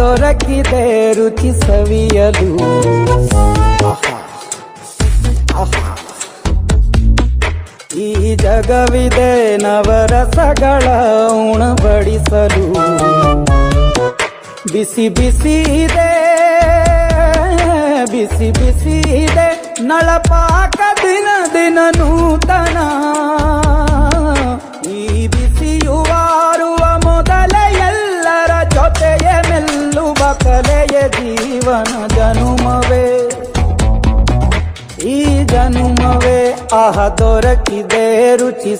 ದೊರಕಿದೆ ರುಚಿ ಸವಿಯಲು. ಈ ಜಗವಿದೆ ನವರಸಗಳ ಉಣಬಡಿಸಲು. ಬಿಸಿ ಬಿಸಿ ಇದೆ, ಬಿಸಿ ಬಿಸಿ ಇದೆ ನಳಪಾಕ ದಿನ ದಿನ ನೂತನ. ಈ ಬಿಸಿಯುವಾರುವ ಮೊದಲೇ ಎಲ್ಲರ ಜೊತೆಯೇ ಮೆಲ್ಲುವ ಕಲೆಯ ಜೀವನ ಜನುಮವೇ. ಈ ಜನುಮವೇ ಆಹ ದೊರಕಿದೆ ರುಚಿ.